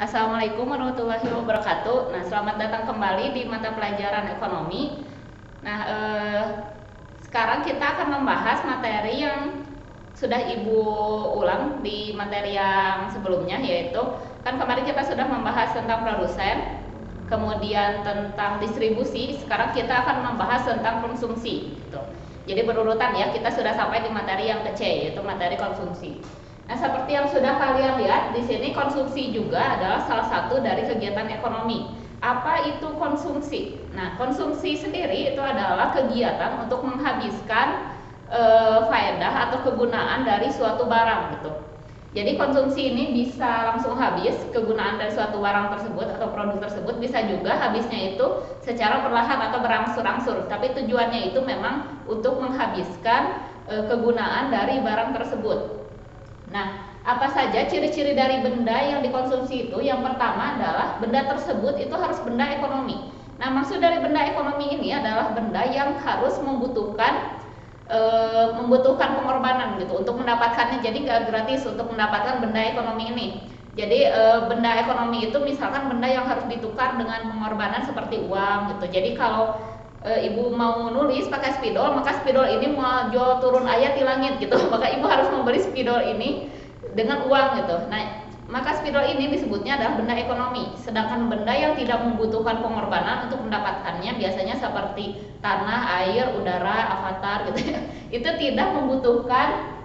Assalamualaikum warahmatullahi wabarakatuh. Nah, selamat datang kembali di mata pelajaran ekonomi. Nah, sekarang kita akan membahas materi yang sudah Ibu ulang di materi yang sebelumnya, yaitu kan kemarin kita sudah membahas tentang produsen, kemudian tentang distribusi. Sekarang kita akan membahas tentang konsumsi. Gitu. Jadi berurutan ya, kita sudah sampai di materi yang ke C, yaitu materi konsumsi. Nah, seperti yang sudah kalian lihat di sini, konsumsi juga adalah salah satu dari kegiatan ekonomi. Apa itu konsumsi? Nah, konsumsi sendiri itu adalah kegiatan untuk menghabiskan faedah atau kegunaan dari suatu barang gitu. Jadi konsumsi ini bisa langsung habis kegunaan dari suatu barang tersebut atau produk tersebut, bisa juga habisnya itu secara perlahan atau berangsur-angsur. Tapi tujuannya itu memang untuk menghabiskan kegunaan dari barang tersebut. Nah, apa saja ciri-ciri dari benda yang dikonsumsi itu? Yang pertama adalah benda tersebut itu harus benda ekonomi. Nah, maksud dari benda ekonomi ini adalah benda yang harus membutuhkan pengorbanan gitu untuk mendapatkannya. Jadi nggak gratis untuk mendapatkan benda ekonomi ini. Jadi benda ekonomi itu misalkan benda yang harus ditukar dengan pengorbanan seperti uang gitu. Jadi kalau ibu mau nulis pakai spidol, maka spidol ini mau jual turun ayat di langit gitu, maka ibu harus membeli spidol ini dengan uang gitu. Nah, maka spidol ini disebutnya adalah benda ekonomi. Sedangkan benda yang tidak membutuhkan pengorbanan untuk mendapatkannya, biasanya seperti tanah, air, udara, avatar gitu ya, itu tidak membutuhkan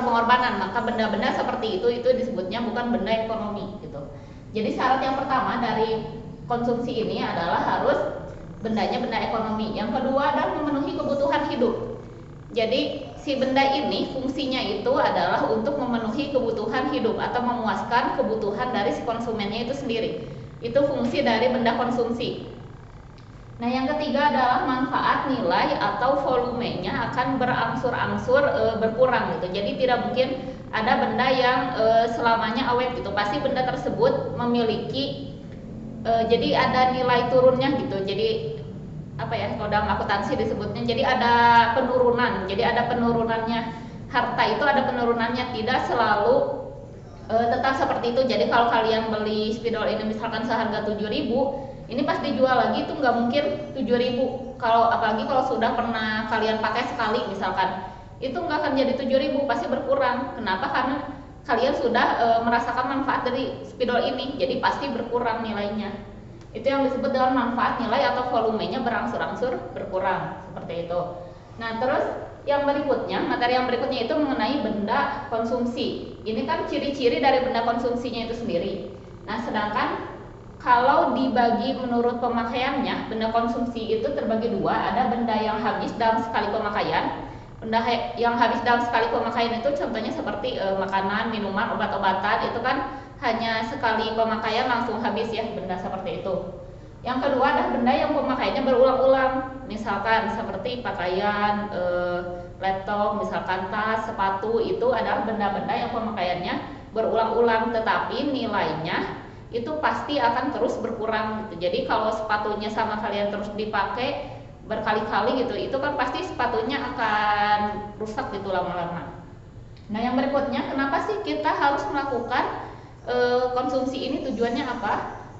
pengorbanan. Maka benda-benda seperti itu disebutnya bukan benda ekonomi gitu. Jadi syarat yang pertama dari konsumsi ini adalah harus bendanya benda ekonomi. Yang kedua adalah memenuhi kebutuhan hidup. Jadi si benda ini fungsinya itu adalah untuk memenuhi kebutuhan hidup atau memuaskan kebutuhan dari si konsumennya itu sendiri. Itu fungsi dari benda konsumsi. Nah, yang ketiga adalah manfaat, nilai atau volumenya akan berangsur-angsur berkurang gitu. Jadi tidak mungkin ada benda yang selamanya awet gitu. Pasti benda tersebut memiliki jadi ada nilai turunnya gitu. Jadi apa ya, kalau dalam akuntansi disebutnya, jadi ada penurunan. Jadi ada penurunannya. Harta itu ada penurunannya, tidak selalu tetap seperti itu. Jadi kalau kalian beli spidol ini misalkan seharga 7.000, ini pas dijual lagi itu nggak mungkin 7.000. Kalau apalagi kalau sudah pernah kalian pakai sekali misalkan, itu nggak akan jadi 7.000, pasti berkurang. Kenapa? Karena kalian sudah merasakan manfaat dari spidol ini, jadi pasti berkurang nilainya. Itu yang disebut dengan manfaat, nilai atau volumenya berangsur-angsur berkurang, seperti itu. Nah, terus yang berikutnya, materi yang berikutnya itu mengenai benda konsumsi. Ini kan ciri-ciri dari benda konsumsinya itu sendiri. Nah, sedangkan kalau dibagi menurut pemakaiannya, benda konsumsi itu terbagi dua. Ada benda yang habis dalam sekali pemakaian. Benda yang habis dalam sekali pemakaian itu contohnya seperti makanan, minuman, obat-obatan. Itu kan hanya sekali pemakaian langsung habis ya, benda seperti itu. Yang kedua adalah benda yang pemakaiannya berulang-ulang. Misalkan seperti pakaian, laptop, misalkan tas, sepatu, itu adalah benda-benda yang pemakaiannya berulang-ulang, tetapi nilainya itu pasti akan terus berkurang gitu. Jadi kalau sepatunya sama kalian terus dipakai berkali-kali gitu, itu kan pasti sepatunya akan rusak gitu lama-lama. Nah, yang berikutnya, kenapa sih kita harus melakukan konsumsi ini? Tujuannya apa?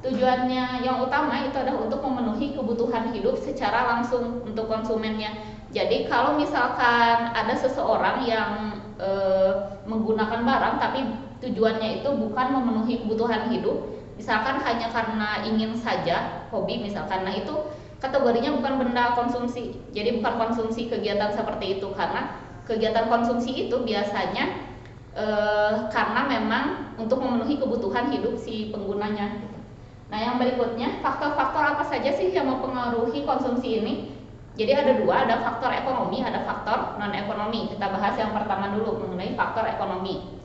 Tujuannya yang utama itu adalah untuk memenuhi kebutuhan hidup secara langsung untuk konsumennya. Jadi kalau misalkan ada seseorang yang menggunakan barang tapi tujuannya itu bukan memenuhi kebutuhan hidup, misalkan hanya karena ingin saja hobi misalkan, nah itu kategorinya bukan benda konsumsi. Jadi bukan konsumsi kegiatan seperti itu, karena kegiatan konsumsi itu biasanya karena memang untuk memenuhi kebutuhan hidup si penggunanya. Nah, yang berikutnya, faktor-faktor apa saja sih yang mempengaruhi konsumsi ini? Jadi ada dua, ada faktor ekonomi, ada faktor non ekonomi. Kita bahas yang pertama dulu mengenai faktor ekonomi.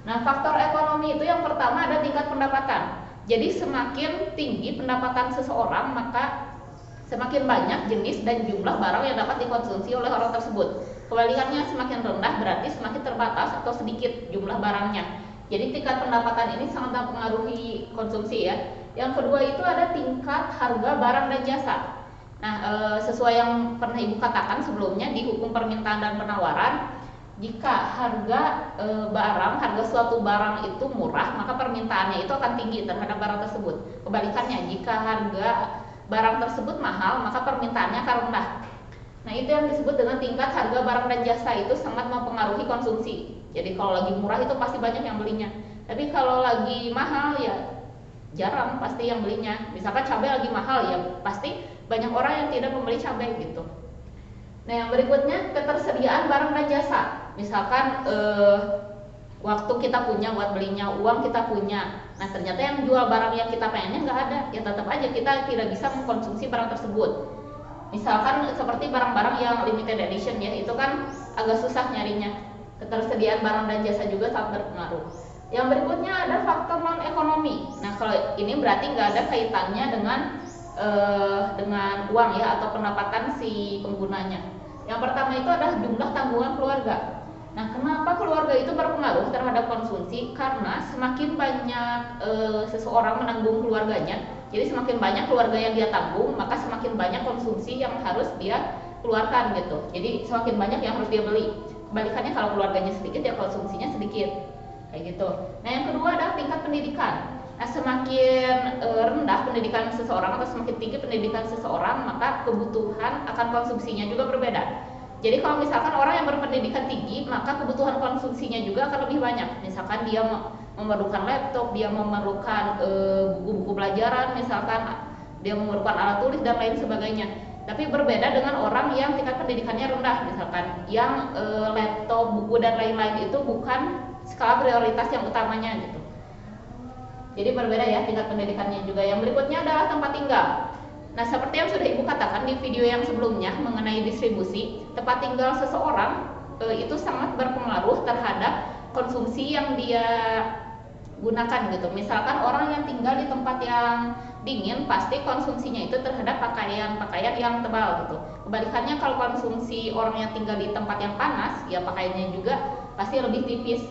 Nah, faktor ekonomi itu yang pertama ada tingkat pendapatan. Jadi semakin tinggi pendapatan seseorang, maka semakin banyak jenis dan jumlah barang yang dapat dikonsumsi oleh orang tersebut. Kebalikannya, semakin rendah berarti semakin terbatas atau sedikit jumlah barangnya. Jadi tingkat pendapatan ini sangat mempengaruhi konsumsi ya. Yang kedua itu ada tingkat harga barang dan jasa. Nah, sesuai yang pernah Ibu katakan sebelumnya di hukum permintaan dan penawaran, jika harga suatu barang itu murah, maka permintaannya itu akan tinggi terhadap barang tersebut. Kebalikannya, jika harga barang tersebut mahal, maka permintaannya akan rendah. Nah, itu yang disebut dengan tingkat harga barang dan jasa itu sangat mempengaruhi konsumsi. Jadi kalau lagi murah itu pasti banyak yang belinya. Tapi kalau lagi mahal ya jarang pasti yang belinya. Misalkan cabai lagi mahal ya pasti banyak orang yang tidak membeli cabai gitu. Nah, yang berikutnya ketersediaan barang dan jasa. Misalkan waktu kita punya buat belinya, uang kita punya. Nah, ternyata yang jual barang yang kita pengennya nggak ada, ya tetap aja kita tidak bisa mengkonsumsi barang tersebut. Misalkan seperti barang-barang yang limited edition ya, itu kan agak susah nyarinya. Ketersediaan barang dan jasa juga sangat berpengaruh. Yang berikutnya ada faktor non ekonomi. Nah, kalau ini berarti nggak ada kaitannya dengan uang ya atau pendapatan si penggunanya. Yang pertama itu adalah jumlah tanggungan keluarga. Nah, kenapa keluarga itu berpengaruh terhadap konsumsi? Karena semakin banyak seseorang menanggung keluarganya, jadi semakin banyak keluarga yang dia tanggung, maka semakin banyak konsumsi yang harus dia keluarkan gitu. Jadi semakin banyak yang harus dia beli. Kebalikannya kalau keluarganya sedikit ya konsumsinya sedikit. Kayak gitu. Nah, yang kedua adalah tingkat pendidikan. Nah, semakin rendah pendidikan seseorang atau semakin tinggi pendidikan seseorang, maka kebutuhan akan konsumsinya juga berbeda. Jadi kalau misalkan orang yang berpendidikan tinggi, maka kebutuhan konsumsinya juga akan lebih banyak. Misalkan dia memerlukan laptop, dia memerlukan buku-buku pelajaran, misalkan dia memerlukan alat tulis dan lain sebagainya. Tapi berbeda dengan orang yang tingkat pendidikannya rendah, misalkan yang laptop, buku dan lain-lain itu bukan skala prioritas yang utamanya gitu. Jadi berbeda ya tingkat pendidikannya juga. Yang berikutnya adalah tempat tinggal. Nah, seperti yang sudah Ibu katakan di video yang sebelumnya mengenai distribusi, tempat tinggal seseorang itu sangat berpengaruh terhadap konsumsi yang dia gunakan gitu. Misalkan orang yang tinggal di tempat yang dingin, pasti konsumsinya itu terhadap pakaian yang tebal gitu. Kebalikannya kalau konsumsi orang yang tinggal di tempat yang panas, ya pakaiannya juga pasti lebih tipis.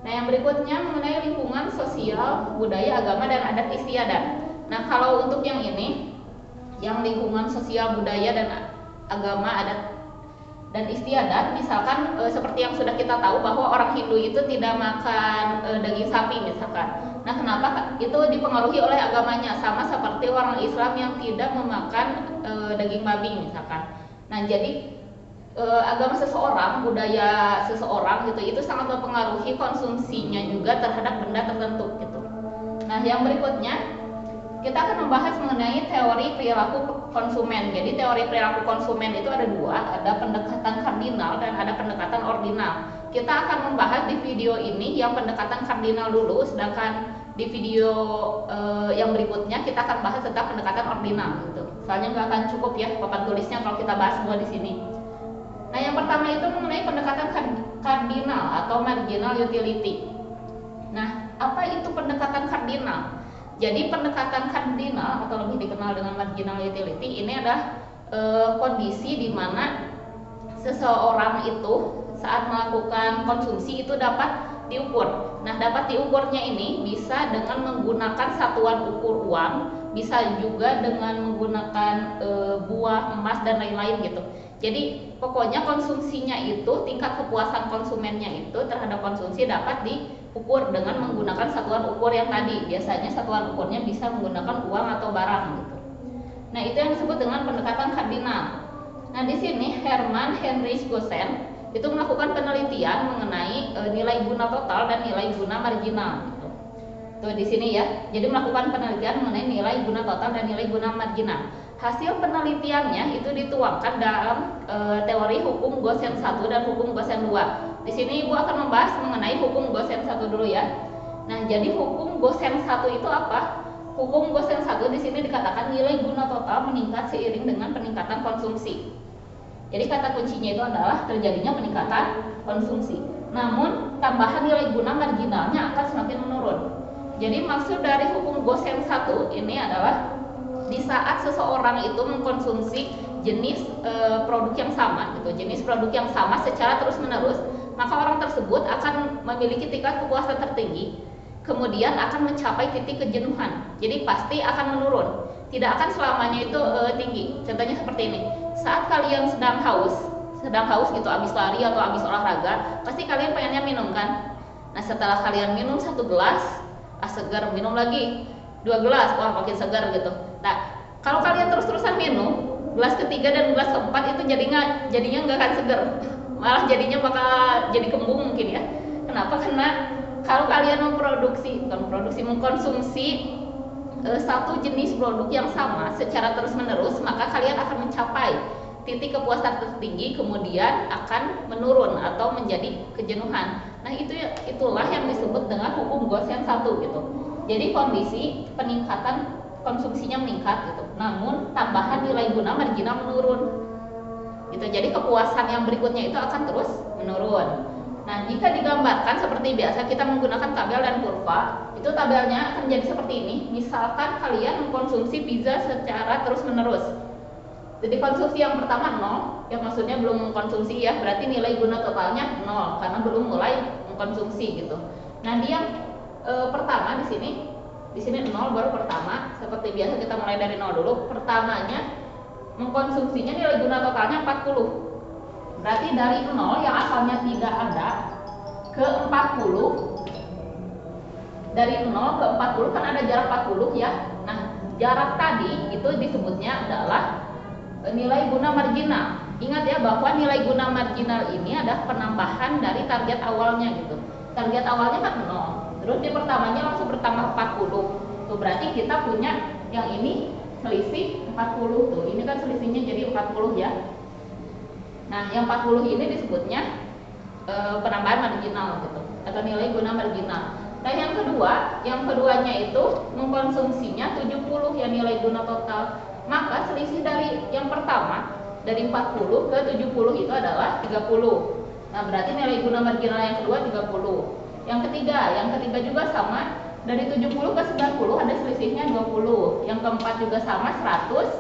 Nah, yang berikutnya mengenai lingkungan sosial, budaya, agama, dan adat istiadat. Nah, kalau untuk yang ini, yang lingkungan sosial, budaya, dan agama, adat, dan istiadat, misalkan seperti yang sudah kita tahu bahwa orang Hindu itu tidak makan daging sapi misalkan. Nah, kenapa? Itu dipengaruhi oleh agamanya, sama seperti orang Islam yang tidak memakan daging babi misalkan. Nah, jadi agama seseorang, budaya seseorang gitu, itu sangat mempengaruhi konsumsinya juga terhadap benda tertentu gitu. Nah, yang berikutnya kita akan membahas mengenai teori perilaku konsumen. Jadi teori perilaku konsumen itu ada dua, ada pendekatan kardinal dan ada pendekatan ordinal. Kita akan membahas di video ini yang pendekatan kardinal dulu, sedangkan di video yang berikutnya kita akan bahas tentang pendekatan ordinal gitu. Soalnya nggak akan cukup ya papan tulisnya kalau kita bahas semua di sini. Nah, yang pertama itu mengenai pendekatan kardinal atau marginal utility. Nah, apa itu pendekatan kardinal? Jadi pendekatan kardinal atau lebih dikenal dengan marginal utility ini adalah kondisi di mana seseorang itu saat melakukan konsumsi itu dapat diukur. Nah, dapat diukurnya ini bisa dengan menggunakan satuan ukur uang, bisa juga dengan menggunakan buah, emas, dan lain-lain gitu. Jadi pokoknya konsumsinya itu, tingkat kepuasan konsumennya itu terhadap konsumsi dapat diukur dengan menggunakan satuan ukur yang tadi. Biasanya satuan ukurnya bisa menggunakan uang atau barang gitu. Nah, itu yang disebut dengan pendekatan kardinal. Nah, di sini Hermann Heinrich Gosen itu melakukan penelitian mengenai nilai guna total dan nilai guna marginal gitu. Tuh di sini ya. Jadi melakukan penelitian mengenai nilai guna total dan nilai guna marginal. Hasil penelitiannya itu dituangkan dalam teori hukum Gosen 1 dan hukum Gosen 2. Di sini Ibu akan membahas mengenai hukum Gosen 1 dulu ya. Nah, jadi hukum Gosen 1 itu apa? Hukum Gosen 1 di sini dikatakan nilai guna total meningkat seiring dengan peningkatan konsumsi. Jadi kata kuncinya itu adalah terjadinya peningkatan konsumsi. Namun tambahan nilai guna marginalnya akan semakin menurun. Jadi maksud dari hukum Gosen 1 ini adalah di saat seseorang itu mengkonsumsi jenis produk yang sama gitu, jenis produk yang sama secara terus-menerus, maka orang tersebut akan memiliki tingkat kepuasan tertinggi, kemudian akan mencapai titik kejenuhan. Jadi pasti akan menurun, tidak akan selamanya itu tinggi. Contohnya seperti ini, saat kalian sedang haus, sedang haus gitu, habis lari atau habis olahraga, pasti kalian pengennya minum kan. Nah setelah kalian minum 1 gelas, segar, minum lagi 2 gelas, wah makin segar gitu. Nah kalau kalian terus-terusan minum, gelas ketiga dan gelas keempat itu jadinya nggak akan segar, malah jadinya bakal jadi kembung mungkin ya. Kenapa? Karena kalau kalian mengkonsumsi satu jenis produk yang sama secara terus-menerus, maka kalian akan mencapai titik kepuasan tertinggi, kemudian akan menurun atau menjadi kejenuhan. Nah itulah yang disebut dengan hukum Gauss yang satu gitu. Jadi kondisi peningkatan konsumsinya meningkat gitu, namun tambahan nilai guna marginal menurun gitu. Jadi kepuasan yang berikutnya itu akan terus menurun. Nah jika digambarkan seperti biasa, kita menggunakan tabel dan kurva, itu tabelnya akan jadi seperti ini. Misalkan kalian mengkonsumsi pizza secara terus menerus, jadi konsumsi yang pertama 0, yang maksudnya belum mengkonsumsi ya, berarti nilai guna totalnya 0 karena belum mulai mengkonsumsi gitu. Nah di yang pertama di sini 0 baru pertama. Seperti biasa kita mulai dari 0 dulu. Pertamanya mengkonsumsinya nilai guna totalnya 40. Berarti dari 0 yang asalnya tidak ada ke 40. Dari 0 ke 40 kan ada jarak 40 ya. Nah, jarak tadi itu disebutnya adalah nilai guna marginal. Ingat ya bahwa nilai guna marginal ini adalah penambahan dari target awalnya gitu. Target awalnya kan 0. Terus di pertamanya langsung bertambah 40. Tuh berarti kita punya yang ini selisih 40 tuh. Ini kan selisihnya jadi 40 ya. Nah, yang 40 ini disebutnya penambahan marginal gitu, atau nilai guna marginal. Nah, yang keduanya itu mengkonsumsinya 70 ya nilai guna total. Maka selisih dari yang pertama dari 40 ke 70 itu adalah 30. Nah, berarti nilai guna marginal yang kedua 30. Yang ketiga juga sama, dari 70 ke 90 ada selisihnya 20. Yang keempat juga sama 100.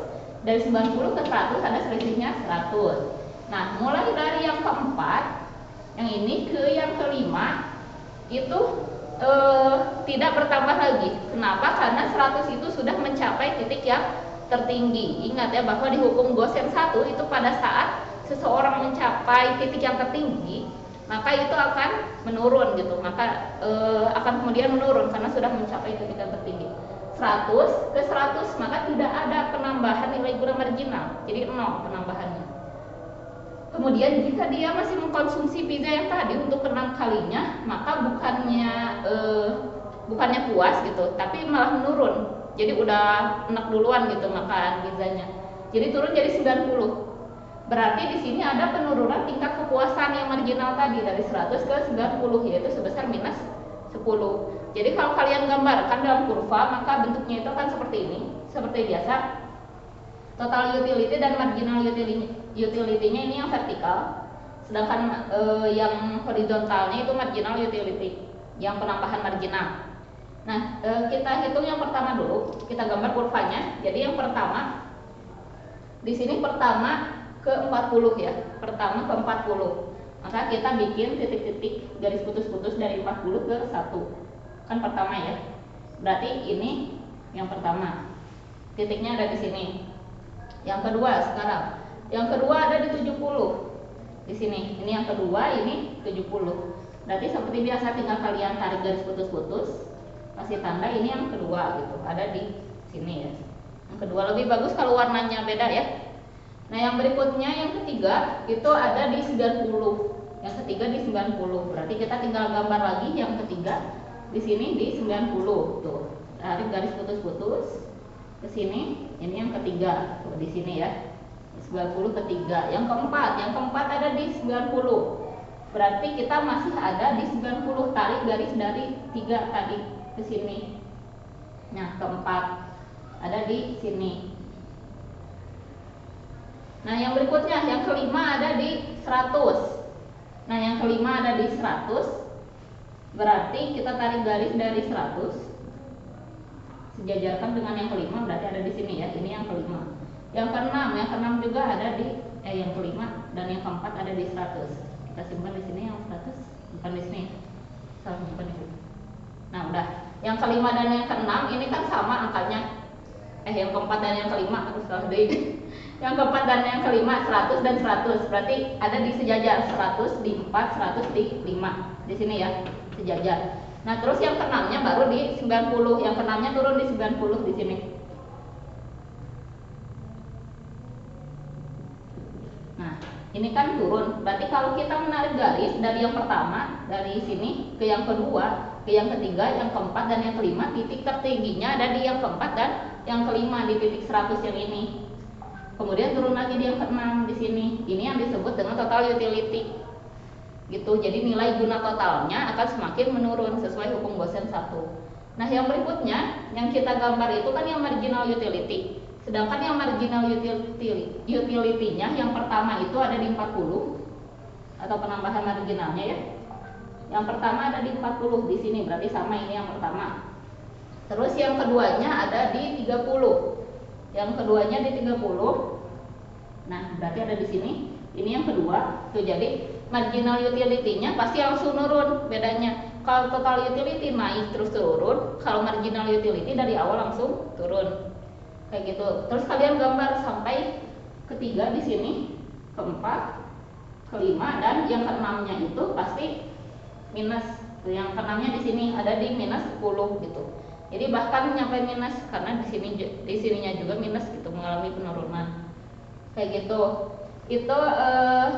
Dari 90 ke 100 ada selisihnya 100. Nah, mulai dari yang keempat, yang ini ke yang kelima itu tidak bertambah lagi. Kenapa? Karena 100 itu sudah mencapai titik yang tertinggi. Ingat ya bahwa di hukum Gauss yang satu itu pada saat seseorang mencapai titik yang tertinggi, maka itu akan menurun gitu. Maka akan kemudian menurun karena sudah mencapai titik yang tertinggi. 100 ke 100 maka tidak ada penambahan nilai guna marginal. Jadi 0 penambahannya. Kemudian jika dia masih mengkonsumsi pizza yang tadi untuk ke-6 kalinya, maka bukannya puas gitu, tapi malah menurun. Jadi udah enak duluan gitu makan pizzanya. Jadi turun jadi 90. Berarti di sini ada penurunan tingkat kepuasan yang marginal tadi dari 100 ke 90, yaitu sebesar minus 10. Jadi kalau kalian gambarkan dalam kurva, maka bentuknya itu akan seperti ini. Seperti biasa, total utility dan marginal utility-nya ini yang vertikal, sedangkan yang horizontalnya itu marginal utility, yang penambahan marginal. Nah, kita hitung yang pertama dulu, kita gambar kurvanya. Jadi yang pertama, di sini pertama ke 40 ya, pertama ke 40. Maka kita bikin titik-titik garis putus-putus dari 40 ke 1. Kan pertama ya. Berarti ini yang pertama. Titiknya ada di sini. Yang kedua sekarang. Yang kedua ada di 70. Di sini. Ini yang kedua, ini 70. Berarti seperti biasa tinggal kalian tarik garis putus-putus, kasih tanda ini yang kedua gitu. Ada di sini ya. Yang kedua lebih bagus kalau warnanya beda ya. Nah, yang berikutnya yang ketiga itu ada di 90. Yang ketiga di 90. Berarti kita tinggal gambar lagi yang ketiga di sini di 90. Tuh. Tarik garis putus-putus ke sini. Ini yang ketiga. Tuh di sini ya. 90 ketiga. Yang keempat ada di 90. Berarti kita masih ada di 90. Tarik garis dari 3 tadi ke sini. Nah, keempat ada di sini. Nah, yang berikutnya, yang kelima ada di 100. Nah, yang kelima ada di 100. Berarti kita tarik garis dari 100, sejajarkan dengan yang kelima, berarti ada di sini ya. Ini yang kelima. Yang keenam juga ada di yang kelima dan yang keempat ada di 100. Kita simpan di sini yang 100, bukan di sini. Salah simpan di sini. Nah, udah. Yang kelima dan yang keenam ini kan sama angkanya. Yang keempat dan yang kelima harus salah deh. Yang keempat dan yang kelima 100 dan 100. Berarti ada di sejajar 100 di 4, 100 di 5. Di sini ya, sejajar. Nah, terus yang keenamnya baru di 90. Yang keenamnya turun di 90 di sini. Nah, ini kan turun. Berarti kalau kita menarik garis dari yang pertama, dari sini ke yang kedua, ke yang ketiga, yang keempat dan yang kelima, titik tertingginya ada di yang keempat dan yang kelima di titik 100 yang ini. Kemudian turun lagi di yang keenam di sini. Ini yang disebut dengan total utility. Gitu. Jadi nilai guna totalnya akan semakin menurun sesuai hukum Gaussian 1. Nah, yang berikutnya yang kita gambar itu kan yang marginal utility. Sedangkan yang marginal utility-nya yang pertama itu ada di 40 atau penambahan marginalnya ya. Yang pertama ada di 40 di sini, berarti sama ini yang pertama. Terus yang keduanya ada di 30. Yang keduanya di 30. Nah, berarti ada di sini. Ini yang kedua. Tuh, jadi marginal utility-nya pasti langsung nurun bedanya. Kalau total utility naik terus turun, kalau marginal utility dari awal langsung turun. Kayak gitu. Terus kalian gambar sampai ketiga di sini, keempat, kelima, dan yang keenamnya itu pasti minus. Tuh, yang keenamnya di sini ada di minus 10 gitu. Jadi bahkan nyampe minus karena di sininya juga minus gitu, mengalami penurunan. Kayak gitu. Itu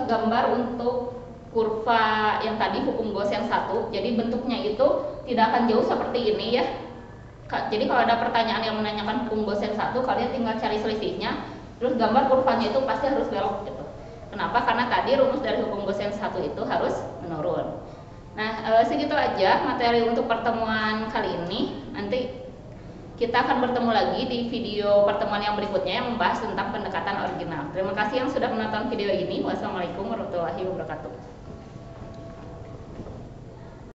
gambar untuk kurva yang tadi hukum Gaussian 1. Jadi bentuknya itu tidak akan jauh seperti ini ya. Jadi kalau ada pertanyaan yang menanyakan hukum Gaussian 1, kalian tinggal cari selisihnya, terus gambar kurvanya itu pasti harus belok gitu. Kenapa? Karena tadi rumus dari hukum Gaussian 1 itu harus menurun. Nah, segitu aja materi untuk pertemuan kali ini. Nanti kita akan bertemu lagi di video pertemuan yang berikutnya yang membahas tentang pendekatan original. Terima kasih yang sudah menonton video ini. Wassalamualaikum warahmatullahi wabarakatuh.